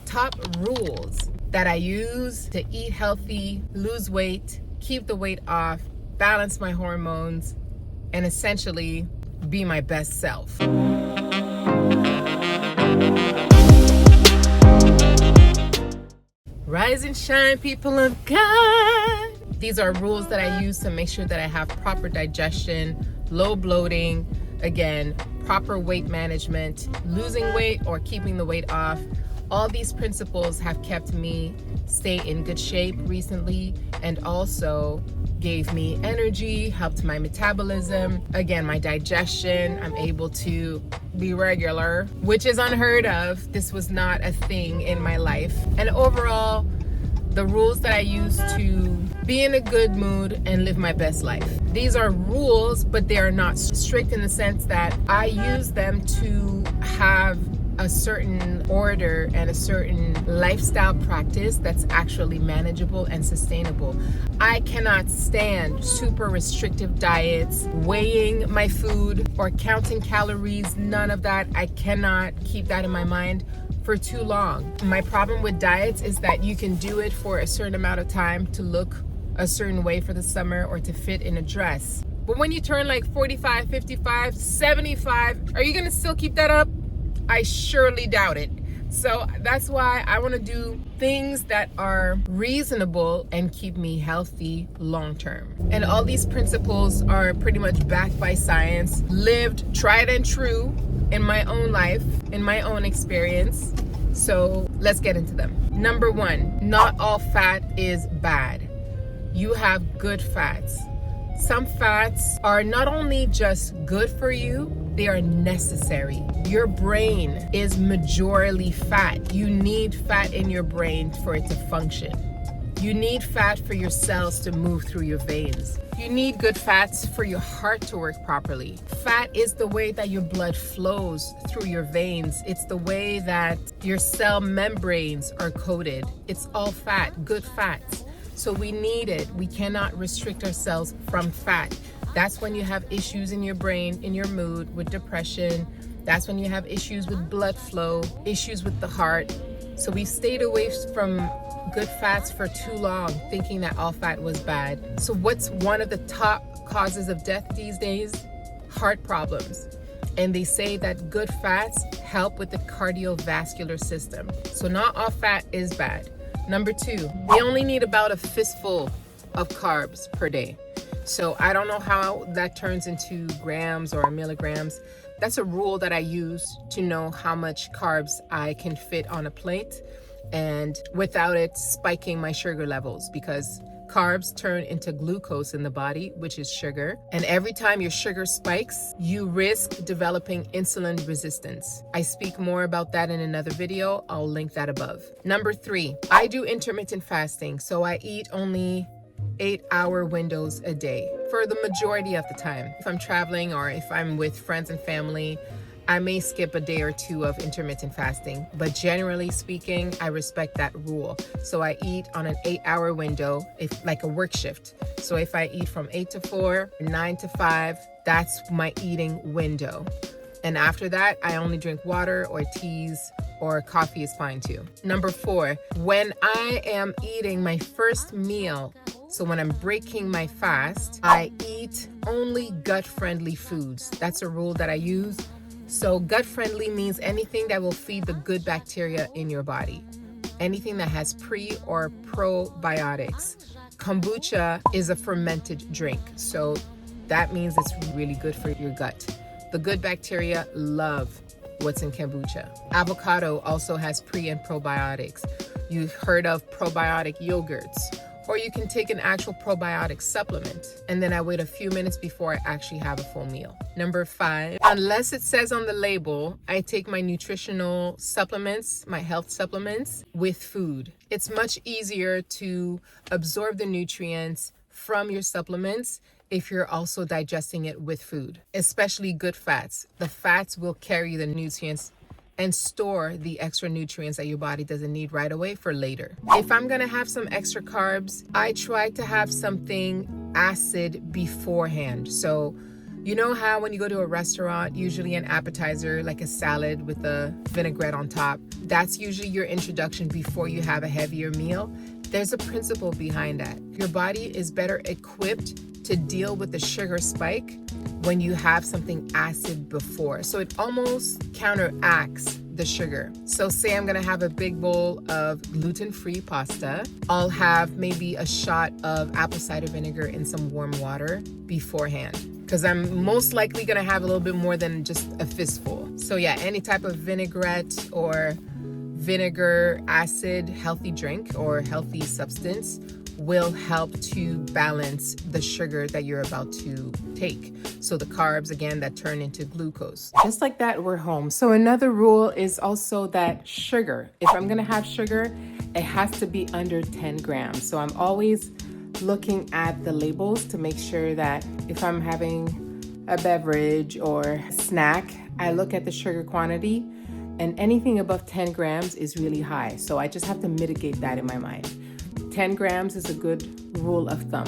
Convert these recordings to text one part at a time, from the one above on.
top rules that I use to eat healthy, lose weight, keep the weight off, balance my hormones, and essentially be my best self. Rise and shine, people of God. These are rules that I use to make sure that I have proper digestion, low bloating, again, proper weight management, losing weight or keeping the weight off. All these principles have kept me stay in good shape recently and also gave me energy, helped my metabolism, again, my digestion. I'm able to be regular, which is unheard of. This was not a thing in my life. And overall, the rules that I use to be in a good mood and live my best life. These are rules, but they are not strict in the sense that I use them to have a certain order and a certain lifestyle practice that's actually manageable and sustainable. I cannot stand super restrictive diets, weighing my food or counting calories, none of that. I cannot keep that in my mind for too long. My problem with diets is that you can do it for a certain amount of time to look a certain way for the summer or to fit in a dress. But when you turn like 45, 55, 75, are you gonna still keep that up? I surely doubt it. So that's why I want to do things that are reasonable and keep me healthy long term. And all these principles are pretty much backed by science, lived, tried and true in my own life, in my own experience. So let's get into them. Number one, not all fat is bad. You have good fats. Some fats are not only just good for you, they are necessary. Your brain is majorly fat. You need fat in your brain for it to function. You need fat for your cells to move through your veins. You need good fats for your heart to work properly. Fat is the way that your blood flows through your veins. It's the way that your cell membranes are coated. It's all fat, good fats. So we need it. We cannot restrict ourselves from fat. That's when you have issues in your brain, in your mood, with depression. That's when you have issues with blood flow, issues with the heart. So we've stayed away from good fats for too long, thinking that all fat was bad. So what's one of the top causes of death these days? Heart problems. And they say that good fats help with the cardiovascular system. So not all fat is bad. Number two, we only need about a fistful of carbs per day. So I don't know how that turns into grams or milligrams. That's a rule that I use to know how much carbs I can fit on a plate and without it spiking my sugar levels, because carbs turn into glucose in the body, which is sugar. And every time your sugar spikes, you risk developing insulin resistance. I speak more about that in another video. I'll link that above. Number three, I do intermittent fasting. So I eat only 8-hour windows a day for the majority of the time. If I'm traveling or if I'm with friends and family, I may skip a day or two of intermittent fasting, but generally speaking, I respect that rule. So I eat on an 8-hour window, if like a work shift. So if I eat from 8 to 4, 9 to 5, that's my eating window. And after that, I only drink water or teas, or coffee is fine too. Number four, when I am eating my first meal, so when I'm breaking my fast, I eat only gut-friendly foods. That's a rule that I use. So gut-friendly means anything that will feed the good bacteria in your body. Anything that has pre or probiotics. Kombucha is a fermented drink, so that means it's really good for your gut. The good bacteria love what's in kombucha. Avocado also has pre and probiotics. You've heard of probiotic yogurts. Or you can take an actual probiotic supplement. And then I wait a few minutes before I actually have a full meal. Number five, unless it says on the label, I take my nutritional supplements, my health supplements with food. It's much easier to absorb the nutrients from your supplements if you're also digesting it with food, especially good fats. The fats will carry the nutrients and store the extra nutrients that your body doesn't need right away for later. If I'm gonna have some extra carbs, I try to have something acid beforehand. So You know how when you go to a restaurant, usually an appetizer, like a salad with a vinaigrette on top, that's usually your introduction before you have a heavier meal? There's a principle behind that. Your body is better equipped to deal with the sugar spike when you have something acid before. So it almost counteracts the sugar. So say I'm gonna have a big bowl of gluten-free pasta. I'll have maybe a shot of apple cider vinegar in some warm water beforehand, because I'm most likely gonna have a little bit more than just a fistful. So yeah, any type of vinaigrette or vinegar acid healthy drink or healthy substance will help to balance the sugar that you're about to take. So the carbs, again, that turn into glucose. Just like that, we're home. So another rule is also that sugar, if I'm gonna have sugar, it has to be under 10 grams. So I'm always looking at the labels to make sure that if I'm having a beverage or a snack, I look at the sugar quantity, and anything above 10 grams is really high. So I just have to mitigate that in my mind. 10 grams is a good rule of thumb.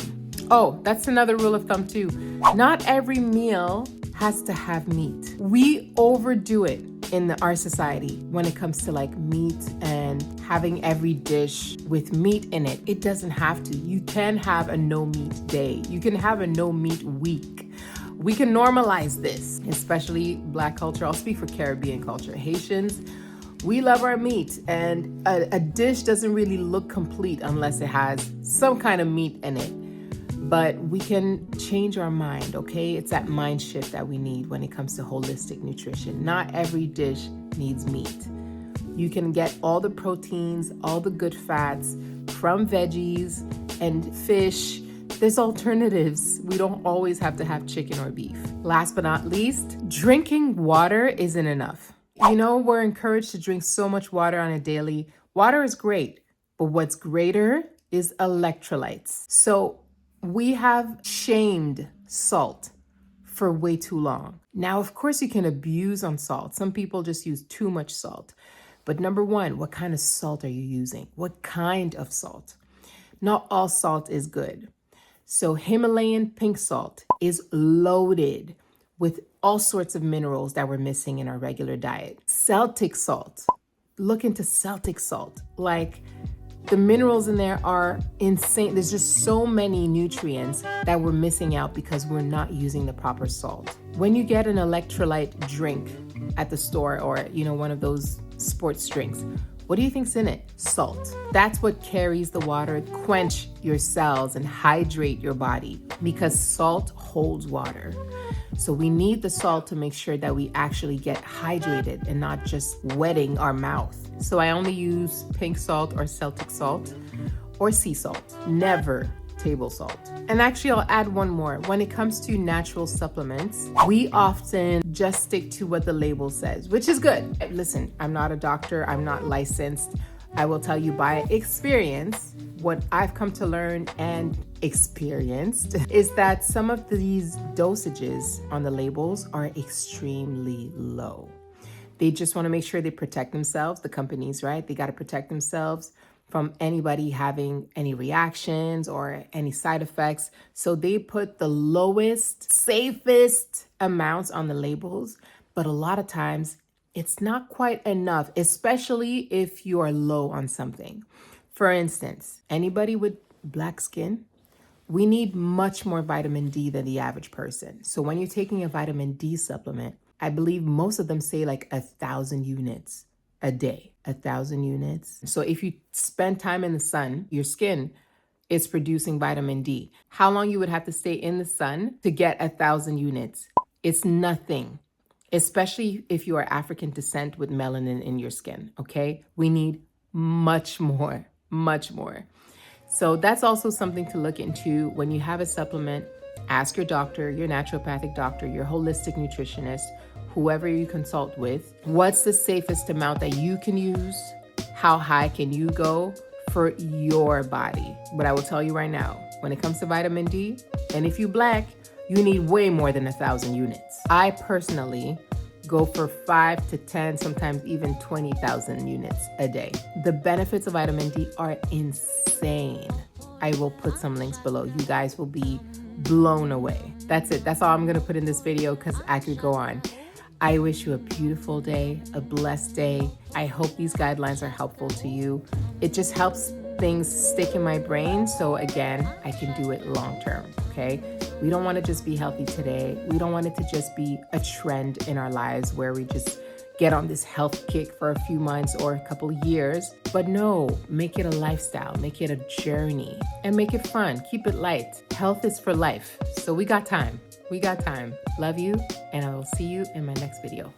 Oh, that's another rule of thumb too. Not every meal has to have meat. We overdo it in our society when it comes to like meat and having every dish with meat in it. It doesn't have to. You can have a no meat day. You can have a no meat week. We can normalize this, especially Black culture. I'll speak for Caribbean culture. Haitians, we love our meat, and a dish doesn't really look complete unless it has some kind of meat in it. But we can change our mind, okay? It's that mind shift that we need when it comes to holistic nutrition. Not every dish needs meat. You can get all the proteins, all the good fats from veggies and fish. There's alternatives. We don't always have to have chicken or beef. Last but not least, drinking water isn't enough. You know, we're encouraged to drink so much water on a daily. Water is great, but what's greater is electrolytes. So we have shamed salt for way too long. Now, of course, you can abuse on salt. Some people just use too much salt. But number one, what kind of salt are you using? What kind of salt? Not all salt is good. So Himalayan pink salt is loaded with all sorts of minerals that we're missing in our regular diet. Celtic salt, look into Celtic salt. Like, the minerals in there are insane. There's just so many nutrients that we're missing out because we're not using the proper salt. When you get an electrolyte drink at the store or, you know, one of those sports drinks, what do you think's in it? Salt. That's what carries the water, quench your cells and hydrate your body, because salt holds water. So we need the salt to make sure that we actually get hydrated and not just wetting our mouth. So I only use pink salt or Celtic salt or sea salt, never table salt. And actually, I'll add one more. When it comes to natural supplements, we often just stick to what the label says, which is good. Listen, I'm not a doctor, I'm not licensed. I will tell you by experience, what I've come to learn and experienced is that some of these dosages on the labels are extremely low. They just want to make sure they protect themselves, the companies, right? They got to protect themselves from anybody having any reactions or any side effects. So they put the lowest, safest amounts on the labels, but a lot of times it's not quite enough, especially if you are low on something. For instance, anybody with black skin, we need much more vitamin D than the average person. So when you're taking a vitamin D supplement, I believe most of them say like 1,000 units a day, 1,000 units. So if you spend time in the sun, your skin is producing vitamin D. How long you would have to stay in the sun to get 1,000 units? It's nothing, especially if you are African descent with melanin in your skin, okay? We need much more, much more. So that's also something to look into when you have a supplement. Ask your doctor, your naturopathic doctor, your holistic nutritionist, whoever you consult with, what's the safest amount that you can use? How high can you go for your body? But I will tell you right now, when it comes to vitamin D, and if you black, you need way more than 1,000 units. I personally go for 5 to 10, sometimes even 20,000 units a day. The benefits of vitamin D are insane. I will put some links below. You guys will be blown away. That's it. That's all I'm going to put in this video because I could go on. I wish you a beautiful day, a blessed day. I hope these guidelines are helpful to you. It just helps things stick in my brain. So again, I can do it long term, okay? We don't want to just be healthy today. We don't want it to just be a trend in our lives where we just get on this health kick for a few months or a couple of years. But no, make it a lifestyle, make it a journey, and make it fun. Keep it light. Health is for life. So we got time. We got time. Love you, and I will see you in my next video.